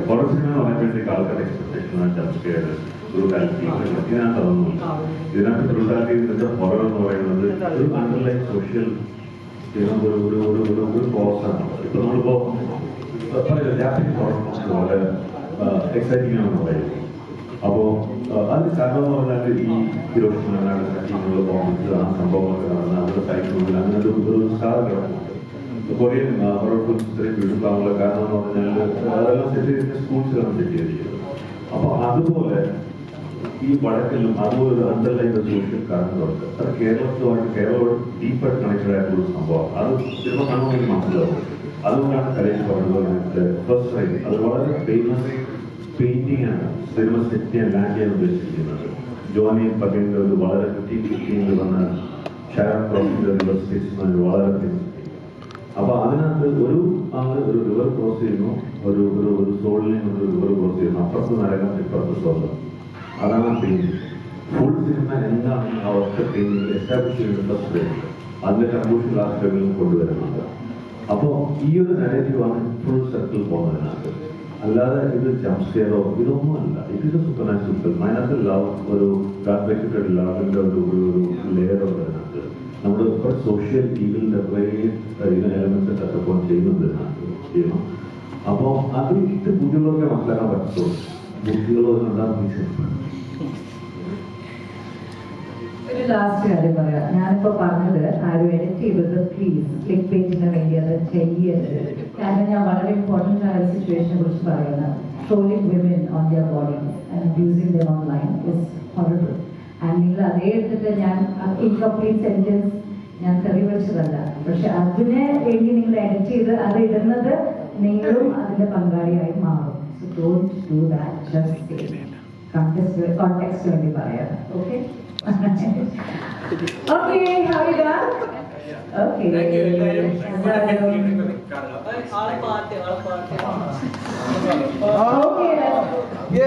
Horror cinema എന്ന് പറയുമ്പോഴത്തേക്ക് ആൾക്കാരുടെ എക്സ്പെക്ടേഷൻ ജംസ്കെയർ ബ്രൂട്ടാലിറ്റി ഇതിനകത്തൊന്നുമില്ല. ഇതിനകത്ത് ബ്രൂട്ടാലിറ്റി ഹൊറർ എന്ന് പറയുന്നത് ഒരു അണ്ടർലൈൻ സോഷ്യൽ ഒരു കോസാണ്. ഇപ്പൊ നമ്മളിപ്പോ ജാപ്പനീസ് ഹൊറർ പോലെ എക്സൈറ്റിംഗ് ആണെന്ന് പറയുന്നത്. അപ്പോൾ അത് കാരണം എന്ന് പറഞ്ഞാൽ ഈ ഹിരോഷിമയിലാണ് സച്ചിനുള്ള ബോംബ് ആ സംഭവങ്ങളൊക്കെ നടന്ന് അവരുടെ സൈറ്റിനുള്ളിൽ അങ്ങനെ ഒരു സ്റ്റാർ കിടക്കുന്നുണ്ട്. കൊറിയൻ ഹൊറർ ഫിലിംസ് ഇത്രയും ബ്യൂട്ടിഫുൾ ആണുള്ള കാരണം എന്ന് പറഞ്ഞാൽ അതെല്ലാം സെറ്റ് ചെയ്തിട്ട് സ്കൂൾസിലാണ് സെറ്റ് ചെയ്തിരിക്കുന്നത്. അപ്പോൾ അതുപോലെ ഈ വടക്കിലും അതുപോലെ ഒരു അണ്ടർലൈൻ സോഷ്യൽ കാരണങ്ങളുണ്ട്. അത് കേരളത്തോട് ഡീപ്പായിട്ട് കണക്റ്റഡ് ആയിട്ടുള്ള ഒരു സംഭവം. അത് ചിലപ്പോൾ കാണുമ്പോൾ മനസ്സിലാവും. അതുകൊണ്ടാണ് കലേഷ് പറഞ്ഞത് ഫസ്റ്റ് റൈറ്റ് അത് വളരെ ഫേമസ് പെയിന്റിംഗ് ആണ് സിനിമ സെറ്റ് ചെയ്യാൻ ലാൻഡ് ചെയ്യാൻ ഉദ്ദേശിച്ചിരിക്കുന്നത്. ജോണി പകേൻ്റെ ഒരു വളരെ 15-15 വന്ന ഷാരോൺ ക്രോസിന്റെ വളരെ ഫേമസ്. അപ്പൊ അതിനകത്ത് ഒരു ആള് ഒരു റിവർ ക്രോസ് ചെയ്യുന്നു, ഒരു സോളിൽ ഒരു റിവർ ക്രോസ് ചെയ്യുന്നു, അപ്പുറത്ത് നരകം ഇപ്പുറത്ത് സ്വർഗം. അതാണ് പെയിന്റിംഗ്. ഫുൾ സിനിമ എന്താണ് ആ ഒറ്റ പെയിന്റിംഗ് എസ്റ്റാബ്ലിഷ് ചെയ്യുന്ന ഫസ്റ്റ് അതിന്റെ കൺക്ലൂഷൻ ലാസ്റ്റ് ലെവലിൽ കൊണ്ടുവരുന്നുണ്ട്. അപ്പോൾ ഈ ഒരു നെഗറ്റീവാണ് ഫുൾ സർക്കിൾ പോകുന്നതിനകത്ത്. അല്ലാതെ ഇത് ജംസ്കെയറോ ഇതൊന്നുമല്ല. It is A super natural film. അതിനകത്ത് ലവ് ഒരു കാൽക്കുലേറ്റഡ് ലവിന്റെ ഒരു ലെയർ ഉള്ളതിനകത്ത് നമ്മൾ ഇപ്പോൾ സോഷ്യൽ ഈവിലിന്റെ കുറേ എലമെന്റ്സ് ടച്ചപ്പോൾ ചെയ്യുന്നുണ്ട് ചെയ്യണം. അപ്പോൾ അത് ഇത് ബുദ്ധികളൊക്കെ മനസ്സിലാക്കാൻ പറ്റുള്ളൂ. ബുദ്ധികളൊക്കെ ഉണ്ടാകുന്ന ഒരു ലാസ്റ്റ് കാര്യം പറയാം. ഞാനിപ്പോ പറഞ്ഞത് ആരും എഡിറ്റ് ചെയ്തത് പ്ലീസ് ക്ലിക്ക് പേജിന് വേണ്ടി അത് ചെയ്യരുത്. കാരണം ഞാൻ വളരെ ഇമ്പോർട്ടൻ്റ് ആയ സിറ്റുവേഷനെ കുറിച്ച് പറയുന്നത്. Trolling women on their bodies and abusing them online is horrible. And നിങ്ങൾ അതേ എടുത്തിട്ട് ഞാൻ ഇൻകംപ്ലീറ്റ് സെന്റൻസ് ഞാൻ തെളിവെച്ചതല്ല. പക്ഷെ അതിനെ വേണ്ടി നിങ്ങൾ എഡിറ്റ് ചെയ്ത് അത് ഇടുന്നത് നിങ്ങളും അതിന്റെ പങ്കാളിയായി മാറും. So don't do that. Just context വേണ്ടി പറയാം. Okay. Okay, how are you done? Okay. Okay, let's go.